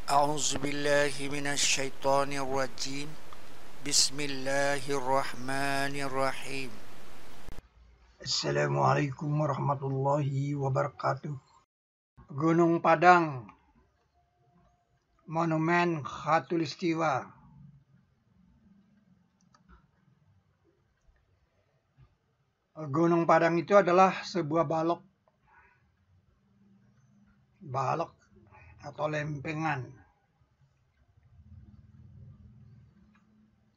أعوذ بالله من الشيطان الرجيم بسم الله الرحمن الرحيم. Assalamualaikum warahmatullahi wabarakatuh. Gunung Padang, Monumen Khatulistiwa. Gunung Padang itu adalah sebuah balok atau lempengan,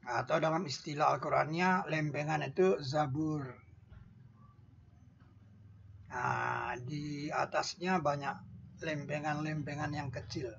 atau dalam istilah Al-Qur'annya lempengan itu Zabur. Nah, di atasnya banyak lempengan-lempengan yang kecil.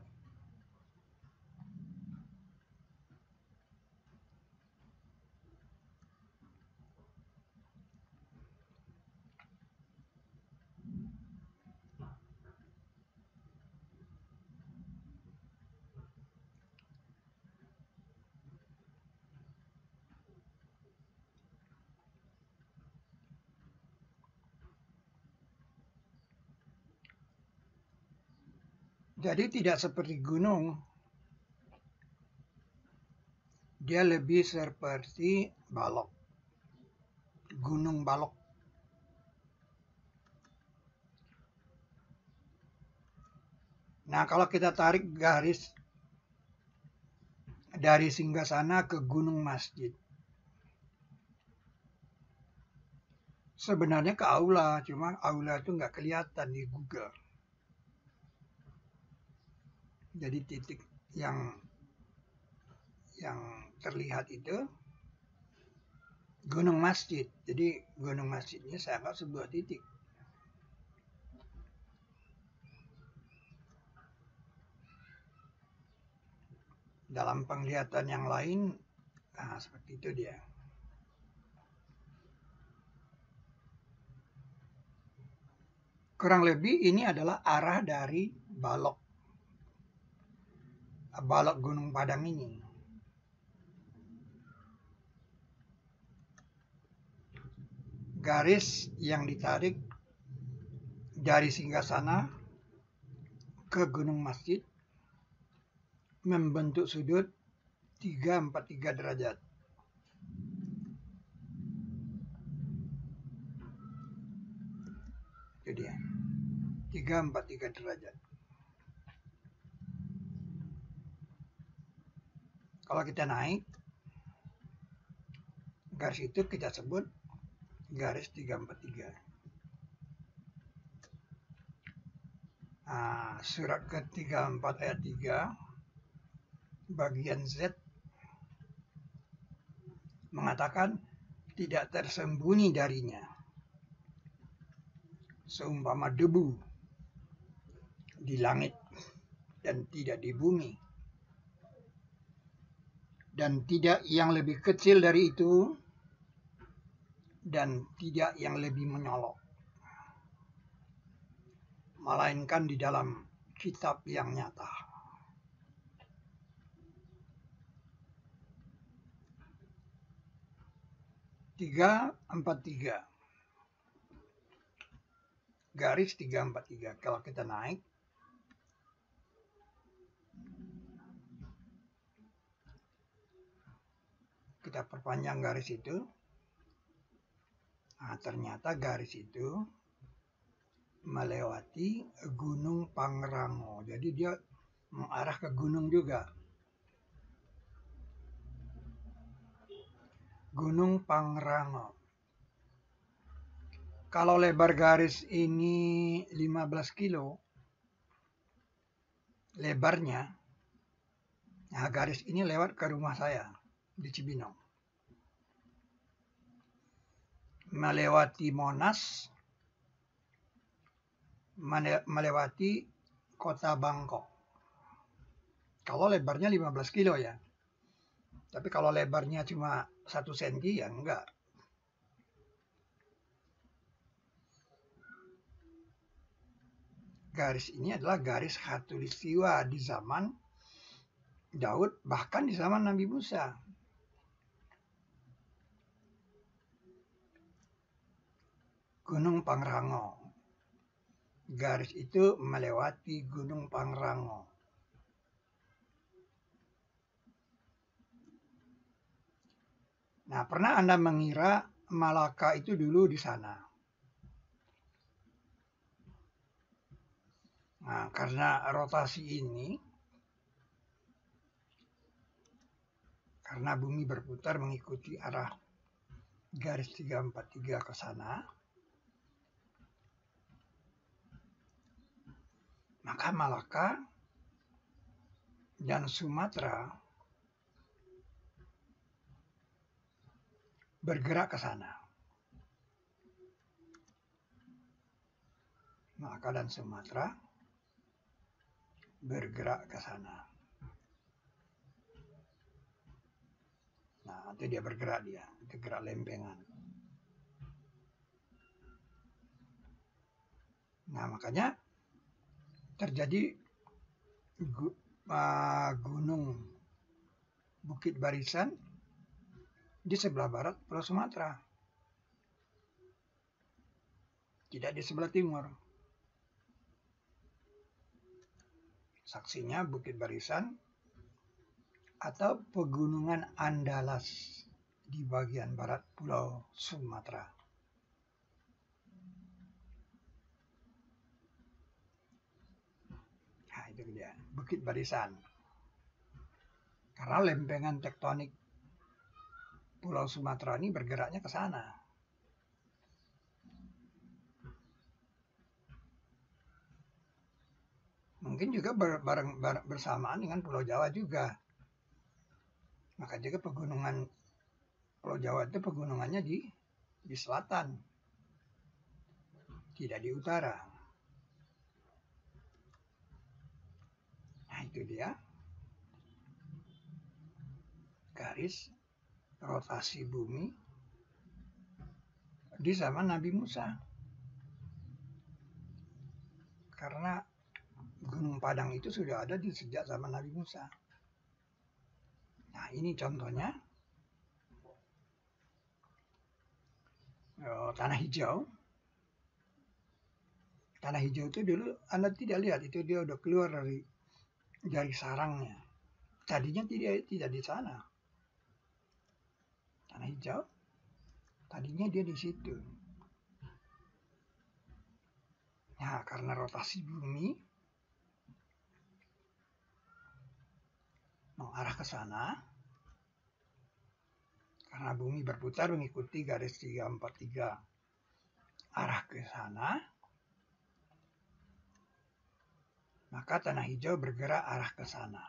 Jadi tidak seperti gunung, dia lebih seperti balok, gunung balok. Nah, kalau kita tarik garis dari Singgasana ke Gunung Masjid, sebenarnya ke aula, cuma aula itu nggak kelihatan di Google. Jadi titik yang terlihat itu Gunung Masjid. Jadi Gunung Masjidnya saya anggap sebuah titik. Dalam penglihatan yang lain, nah seperti itu dia. Kurang lebih ini adalah arah dari balok Gunung Padang ini. Garis yang ditarik dari Singgasana ke Gunung Masjid membentuk sudut 343 derajat. Itu dia. 343 derajat. Kalau kita naik, garis itu kita sebut garis 343. Nah, surat ke-34 ayat 3 bagian Z mengatakan tidak tersembunyi darinya seumpama debu di langit dan tidak di bumi, dan tidak yang lebih kecil dari itu dan tidak yang lebih menyolok, melainkan di dalam kitab yang nyata. Garis 343. Kalau kita naik, kita perpanjang garis itu. Nah, ternyata garis itu melewati Gunung Pangrango. Jadi dia mengarah ke gunung juga. Gunung Pangrango. Kalau lebar garis ini 15 kilo, lebarnya, nah garis ini lewat ke rumah saya di Cibinong. Melewati Monas, melewati kota Bangkok. Kalau lebarnya 15 kilo ya. Tapi kalau lebarnya cuma 1 senti ya enggak. Garis ini adalah garis khatulistiwa di zaman Daud, bahkan di zaman Nabi Musa. Gunung Pangrango. Garis itu melewati Gunung Pangrango. Nah, pernah Anda mengira Malaka itu dulu di sana? Nah, karena rotasi ini, karena bumi berputar mengikuti arah garis 343 ke sana, maka Malaka dan Sumatera bergerak ke sana. Malaka dan Sumatera bergerak ke sana. Nah, itu dia bergerak dia, itu gerak lempengan. Nah, makanya terjadi gunung Bukit Barisan di sebelah barat Pulau Sumatera, tidak di sebelah timur. Saksinya Bukit Barisan atau Pegunungan Andalas di bagian barat Pulau Sumatera. Nah, itu dia, Bukit Barisan. Karena lempengan tektonik Pulau Sumatera ini bergeraknya ke sana. Mungkin juga bersamaan dengan Pulau Jawa juga. Maka juga pegunungan Pulau Jawa itu pegunungannya di selatan, tidak di utara. Nah, itu dia garis rotasi bumi di zaman Nabi Musa. Karena Gunung Padang itu sudah ada sejak zaman Nabi Musa. Nah, ini contohnya tanah hijau. Tanah hijau itu dulu Anda tidak lihat, itu dia udah keluar dari sarangnya. Tadinya tidak di sana. Tanah hijau, tadinya dia di situ. Nah, karena rotasi bumi mengarah ke sana, karena bumi berputar mengikuti garis 343 arah ke sana, maka tanah hijau bergerak arah ke sana.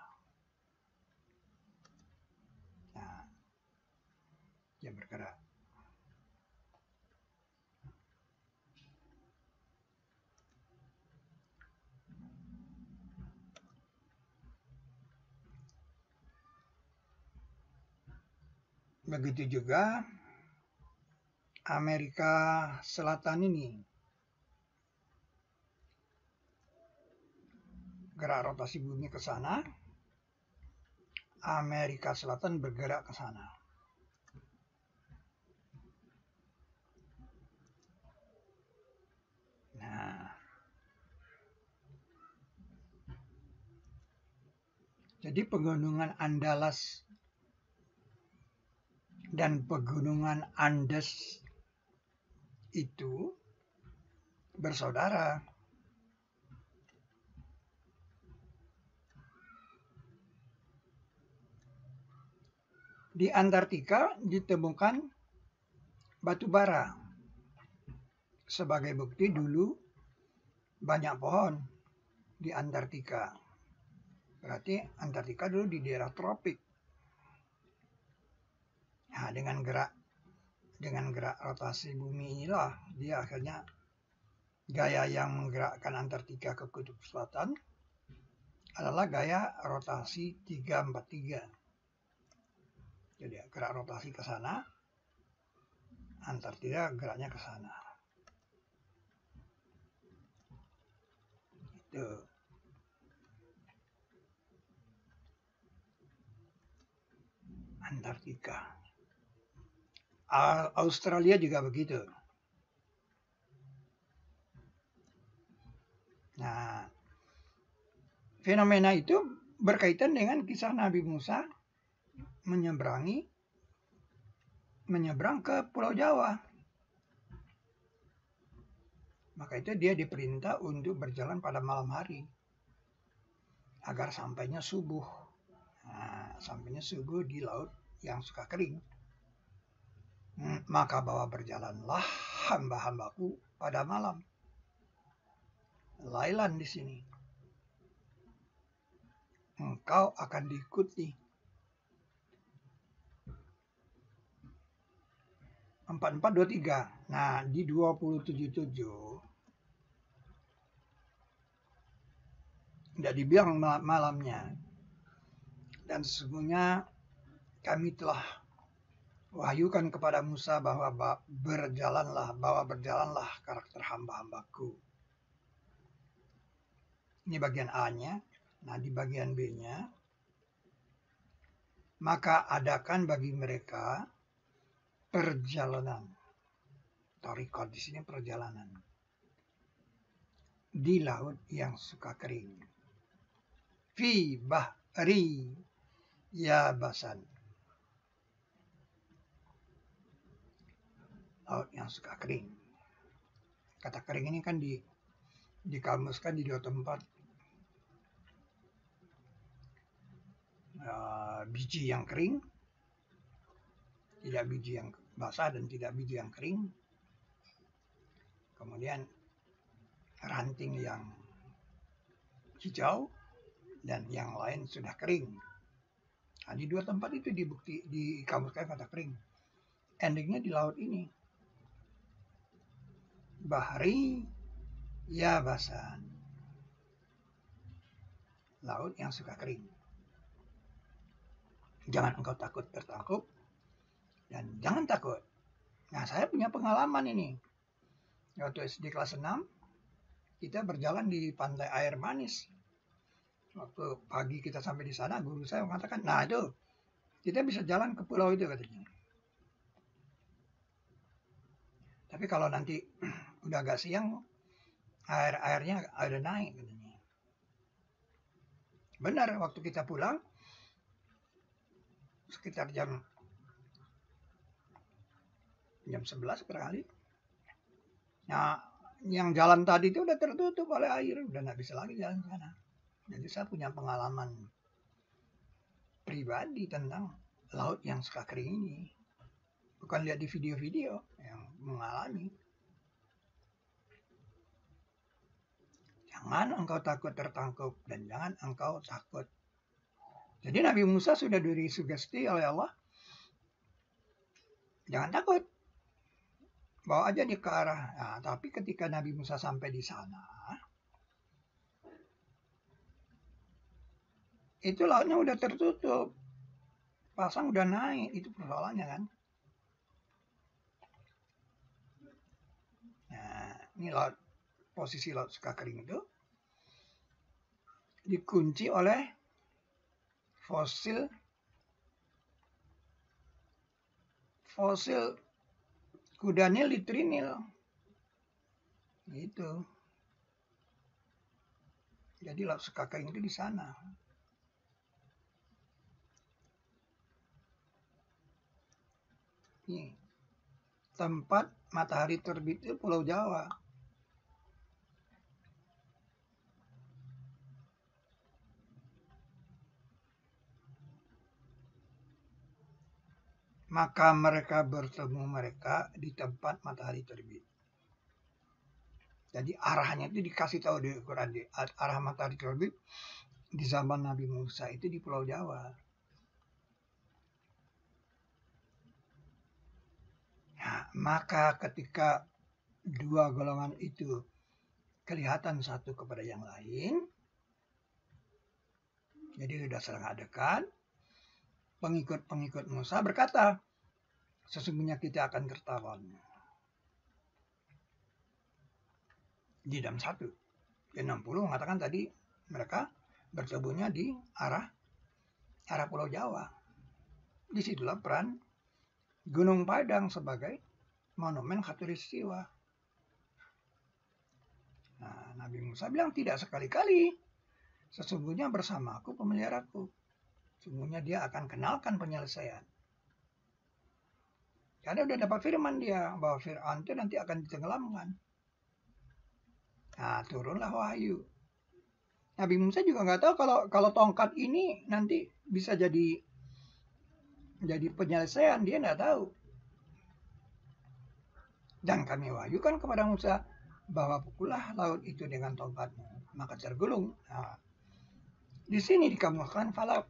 Nah, dia bergerak. Begitu juga Amerika Selatan ini. Gerak rotasi bumi ke sana, Amerika Selatan bergerak ke sana. Nah, jadi pegunungan Andalas dan pegunungan Andes itu bersaudara. Di Antartika ditemukan batu bara. Sebagai bukti dulu banyak pohon di Antartika. Berarti Antartika dulu di daerah tropik. Nah, dengan gerak rotasi bumi inilah dia akhirnya gaya yang menggerakkan Antartika ke kutub selatan adalah gaya rotasi 343. Jadi gerak rotasi ke sana, Antartika geraknya ke sana. Itu. Antartika. Australia juga begitu. Nah, fenomena itu berkaitan dengan kisah Nabi Musa menyeberangi menyeberang ke Pulau Jawa. Maka itu dia diperintah untuk berjalan pada malam hari agar sampainya subuh. Nah, sampainya subuh di laut yang suka kering. Maka bahwa berjalanlah hamba-hambaku pada malam. Lailan di sini. Engkau akan diikuti. 4423. Nah, di 277 tidak dibilang malamnya. Dan sesungguhnya kami telah wahyukan kepada Musa bahwa berjalanlah karakter hamba-hambaku. Ini bagian A-nya. Nah, di bagian B-nya, maka adakan bagi mereka perjalanan. Tariqat di sini perjalanan di laut yang suka kering. Fi bahri yabasan. Laut yang suka kering. Kata kering ini kan dikamuskan di dua tempat. Biji yang kering, tidak biji yang basah dan tidak biji yang kering. Kemudian ranting yang hijau dan yang lain sudah kering. Nah, di dua tempat itu dikamuskan kata kering. Endingnya di laut ini. Bahri yabasan. Laut yang suka kering. Jangan engkau takut tertangkap dan jangan takut. Nah, saya punya pengalaman ini. Waktu SD kelas 6, kita berjalan di pantai air manis. Waktu pagi kita sampai di sana, guru saya mengatakan, nah itu, kita bisa jalan ke pulau itu katanya. Tapi kalau nanti udah agak siang, airnya ada naik katanya. Benar, waktu kita pulang, sekitar jam 11 barangkali. Nah, yang jalan tadi itu udah tertutup oleh air, udah nggak bisa lagi jalan ke sana. Jadi saya punya pengalaman pribadi tentang laut yang suka kering ini. Bukan lihat di video-video, yang mengalami. Jangan engkau takut tertangkap dan jangan engkau takut. Jadi Nabi Musa sudah disugesti oleh Allah. Jangan takut. Bawa aja di ke arah. Nah, tapi ketika Nabi Musa sampai di sana, itu lautnya udah tertutup. Pasang udah naik. Itu persoalannya kan. Nah, ini laut, posisi laut suka kering itu dikunci oleh fosil kuda Nil di Trinil. Gitu. Jadi laut suka kering itu di sana. Ini tempat matahari terbit itu Pulau Jawa. Maka mereka bertemu di tempat matahari terbit. Jadi arahnya itu dikasih tahu di Quran. Arah matahari terbit di zaman Nabi Musa itu di Pulau Jawa. Nah, maka ketika dua golongan itu kelihatan satu kepada yang lain, jadi sudah saling adegan, pengikut Musa berkata, sesungguhnya kita akan tertawan. Di dalam 1. Di 60 mengatakan tadi mereka bertemunya di arah Pulau Jawa. Disitulah peran Gunung Padang sebagai monumen khatulistiwa. Nah, Nabi Musa bilang tidak sekali-kali. Sesungguhnya bersamaku pemeliharaku. Sesungguhnya dia akan kenalkan penyelesaian. Karena udah dapat firman dia bahwa Fir'aun itu nanti akan ditenggelamkan. Nah, turunlah wahyu. Nabi Musa juga nggak tahu kalau tongkat ini nanti bisa jadi penyelesaian, dia nggak tahu. Dan kami wahyukan kepada Musa bahwa pukullah laut itu dengan tongkatmu, maka tergulung. Nah, di sini dikamuskan falak.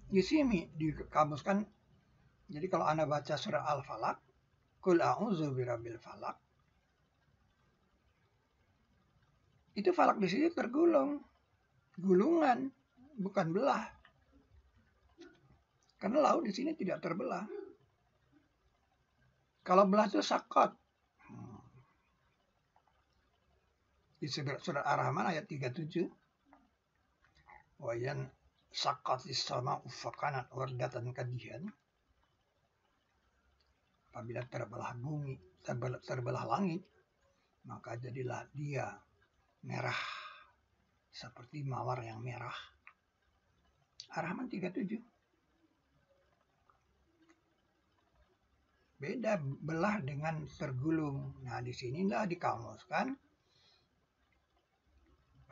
Di sini dikamuskan. Jadi kalau Anda baca surah Al-Falaq, Qul a'udzu birabbil falaq. Itu falak di sini tergulung. Gulungan, bukan belah. Karena laut di sini tidak terbelah. Kalau belah itu sakot. Di surat Ar-Rahman ayat 37. Wayan sakatis sama ufakanat wardatan kadihan. Apabila terbelah bumi, terbelah langit, maka jadilah dia merah. Seperti mawar yang merah. Ar-Rahman 37. Beda belah dengan tergulung. Nah, di sinilah dikamuskan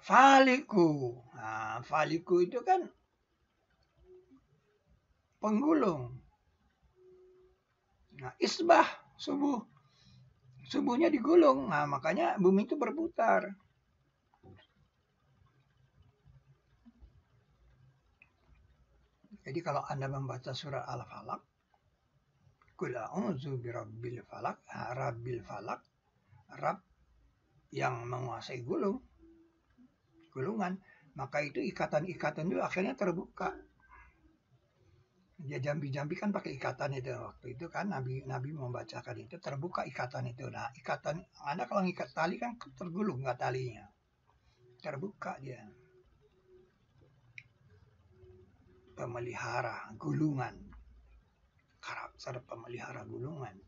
faliku. Nah, faliku itu kan penggulung. Nah, isbah, subuh. Subuhnya digulung. Nah, makanya bumi itu berputar. Jadi kalau Anda membaca surah Al-Falaq, Qul a'udzu birabbil falaq, rabbil falaq, Rab yang menguasai gulungan, maka itu ikatan-ikatan itu akhirnya terbuka. Dia jambi-jambi kan pakai ikatan itu. Waktu itu kan Nabi membacakan itu, terbuka ikatan itu. Nah, ikatan Anda kalau ngikat tali kan tergulung nggak talinya. Terbuka dia. Pemelihara gulungan. Karakter pemelihara gulungan.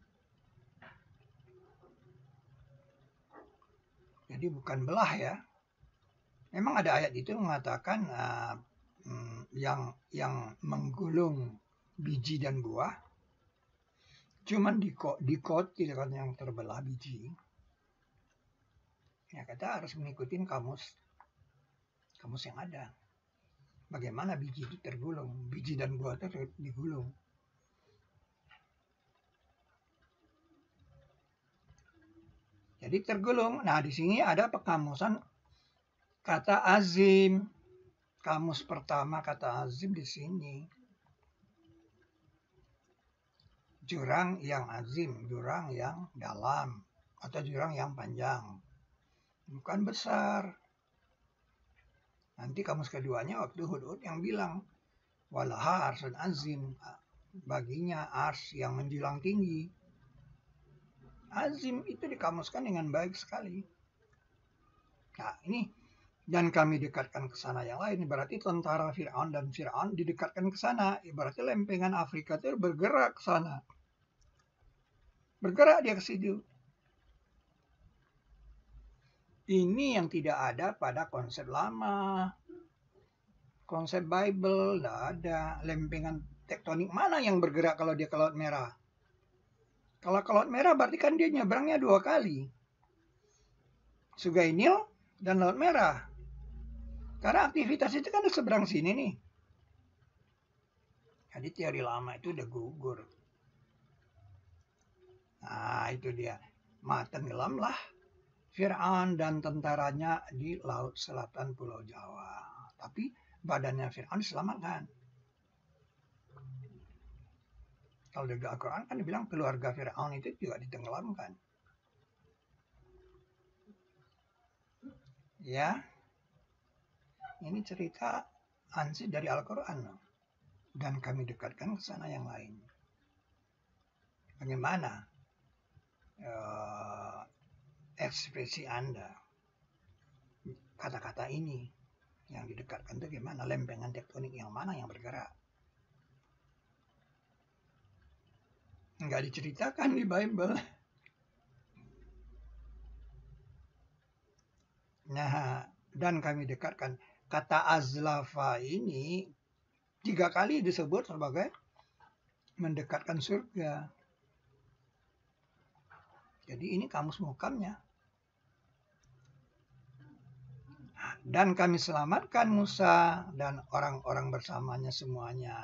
Jadi bukan belah ya. Memang ada ayat itu mengatakan yang menggulung biji dan buah cuman dikotil kan yang terbelah biji. Ya, kita harus mengikuti kamus yang ada. Bagaimana biji itu tergulung, biji dan buah itu digulung. Jadi tergulung. Nah, di sini ada pekamusan kata azim. Kamus pertama kata azim di sini. Jurang yang azim, jurang yang dalam, atau jurang yang panjang. Bukan besar. Nanti kamus keduanya waktu Hudhud yang bilang, walaha arsun azim, baginya ars yang menjulang tinggi. Azim itu dikamuskan dengan baik sekali. Nah, ini dan kami dekatkan ke sana yang lain. Berarti tentara Fir'aun dan Fir'aun didekatkan ke sana. Berarti lempengan Afrika itu bergerak ke sana. Bergerak dia ke situ. Ini yang tidak ada pada konsep lama. Konsep Bible tidak ada. Lempengan tektonik mana yang bergerak kalau dia ke Laut Merah? Kalau ke Laut Merah berarti kan dia nyebrangnya 2 kali. Sungai Nil dan Laut Merah. Karena aktivitas itu kan di seberang sini nih. Jadi teori lama itu udah gugur. Nah, itu dia. Tenggelamlah Fir'aun dan tentaranya di Laut Selatan Pulau Jawa. Tapi badannya Fir'aun diselamatkan. Kalau di Al-Quran kan dibilang keluarga Fir'aun itu juga ditenggelamkan. Ya, ini cerita ansih dari Al-Quran. Dan kami dekatkan ke sana yang lain. Bagaimana ekspresi Anda? Kata-kata ini yang didekatkan itu gimana? Lempengan tektonik yang mana yang bergerak? Enggak diceritakan di Bible. Nah, dan kami dekatkan kata azlafa ini 3 kali disebut sebagai mendekatkan surga. Jadi ini kamus mukamnya. Dan kami selamatkan Musa dan orang-orang bersamanya semuanya.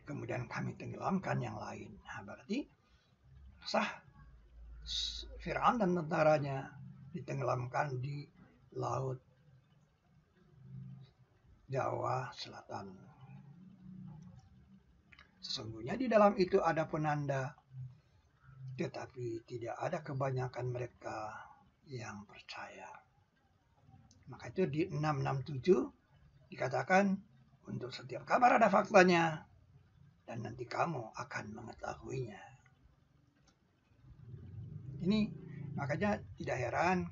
Kemudian kami tenggelamkan yang lain. Nah, berarti sah Firaun dan tentaranya ditenggelamkan di Laut Jawa Selatan. Sesungguhnya di dalam itu ada penanda, tetapi tidak ada kebanyakan mereka yang percaya. Maka itu di 667 dikatakan, untuk setiap kabar ada faktanya, dan nanti kamu akan mengetahuinya. Ini makanya tidak heran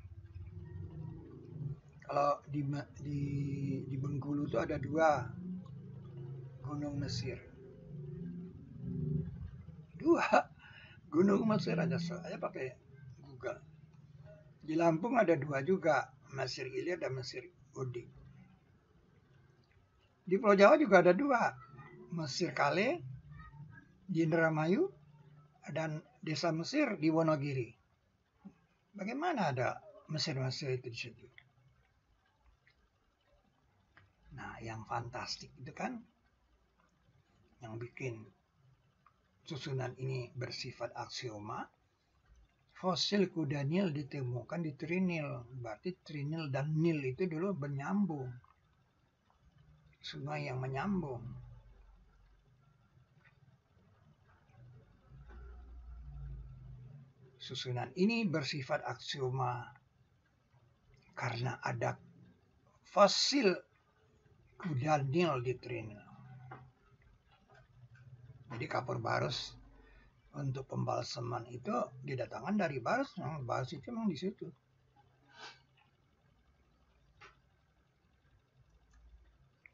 kalau di Bengkulu itu ada 2 gunung Mesir. 2 gunung Mesir aja, saya pakai Google. Di Lampung ada 2 juga, Mesir Ilir dan Mesir Udik. Di Pulau Jawa juga ada 2, Mesir Kale di Indramayu dan Desa Mesir di Wonogiri. Bagaimana ada Mesir-Mesir itu di situ? Nah, yang fantastik itu kan, yang bikin susunan ini bersifat aksioma, fosil kuda Nil ditemukan di Trinil. Berarti Trinil dan Nil itu dulu menyambung. Sungai yang menyambung. Susunan ini bersifat aksioma karena ada fosil kuda Nil di Trinil. Jadi kapur barus untuk pembalseman itu didatangkan dari Barus. Barus itu memang di situ.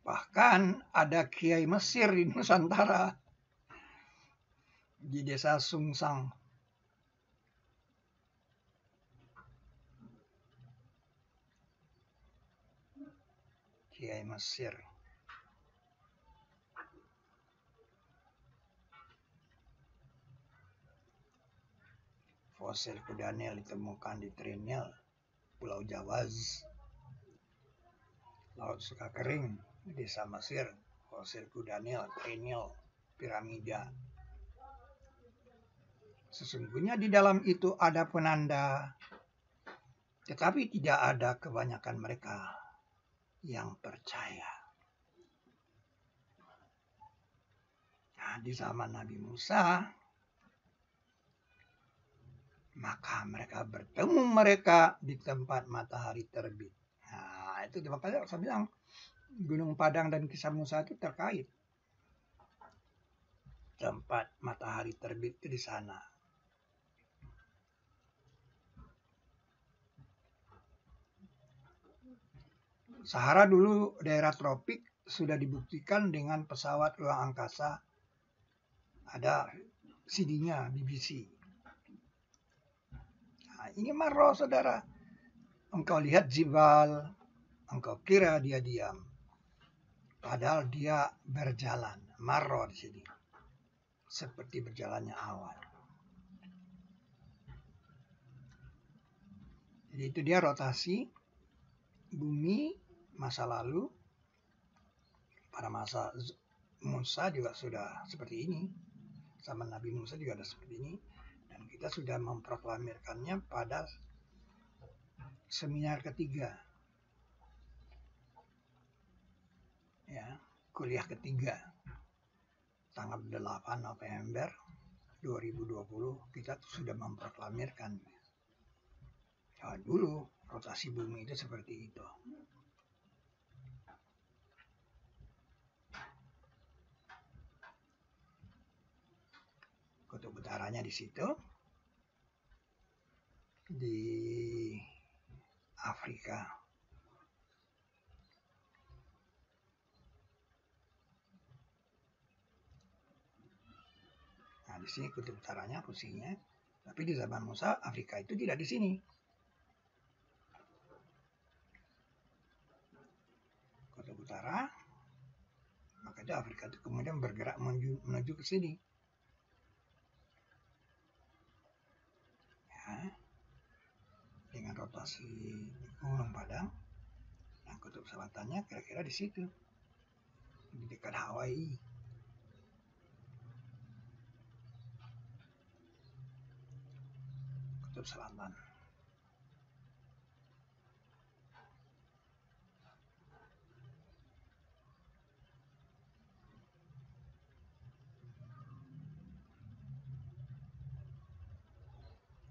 Bahkan ada kiai Mesir di Nusantara, di desa Sungsang. Kiai Mesir. Fosil kuda Nil ditemukan di Trinil, Pulau Jawaz, Laut Suka Kering, Desa Mesir, fosil kuda Nil, Trinil, piramida. Sesungguhnya di dalam itu ada penanda, tetapi tidak ada kebanyakan mereka yang percaya. Nah, di zaman Nabi Musa, maka mereka bertemu di tempat matahari terbit. Nah, itu makanya saya bilang Gunung Padang dan Kisah Musa itu terkait. Tempat matahari terbit itu di sana. Sahara dulu daerah tropik sudah dibuktikan dengan pesawat ruang angkasa. Ada CD-nya BBC. Nah, ini marro saudara. Engkau lihat jibal, engkau kira dia diam. Padahal dia berjalan, marro di sini. Seperti berjalannya awan. Jadi itu dia rotasi bumi masa lalu. Pada masa Musa juga sudah seperti ini. Sama Nabi Musa juga ada seperti ini. Dan kita sudah memproklamirkannya pada seminar ketiga. Ya, kuliah ketiga. Tanggal 8 November 2020 kita sudah memproklamirkan. Ya, dulu rotasi bumi itu seperti itu. Kutub utaranya di situ, di Afrika. Nah, di sini kutub utaranya posisinya, tapi di zaman Musa Afrika itu tidak di sini. Kutub utara, maka itu Afrika itu kemudian bergerak menuju ke sini. Ya, dengan rotasi Gunung Padang, nah kutub selatannya kira-kira di situ, di dekat Hawaii. Kutub Selatan.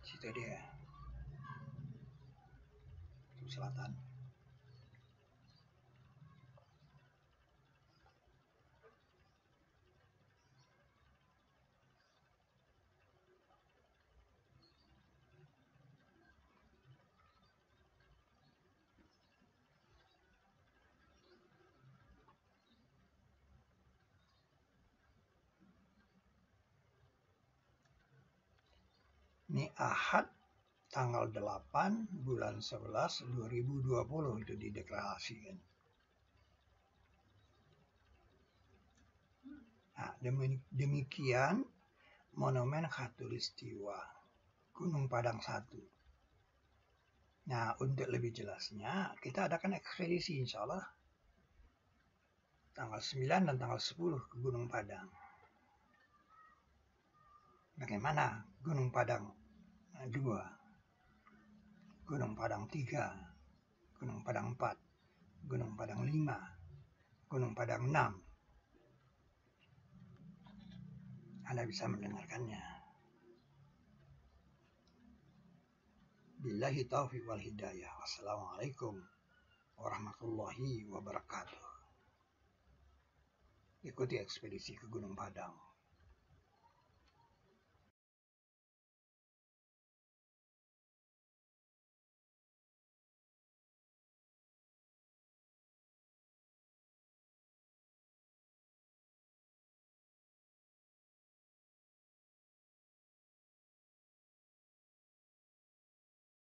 Situ dia, Kutub Selatan. Ini Ahad tanggal 8 bulan 11 2020 itu dideklarasikan. Nah, demikian Monumen Khatulistiwa Gunung Padang 1. Nah, untuk lebih jelasnya kita adakan ekspedisi insya Allah tanggal 9 dan tanggal 10 ke Gunung Padang. Bagaimana Gunung Padang 2, Gunung Padang 3, Gunung Padang 4, Gunung Padang 5, Gunung Padang 6. Anda bisa mendengarkannya. Billahi taufiq wal hidayah. Wassalamualaikum warahmatullahi wabarakatuh. Ikuti ekspedisi ke Gunung Padang.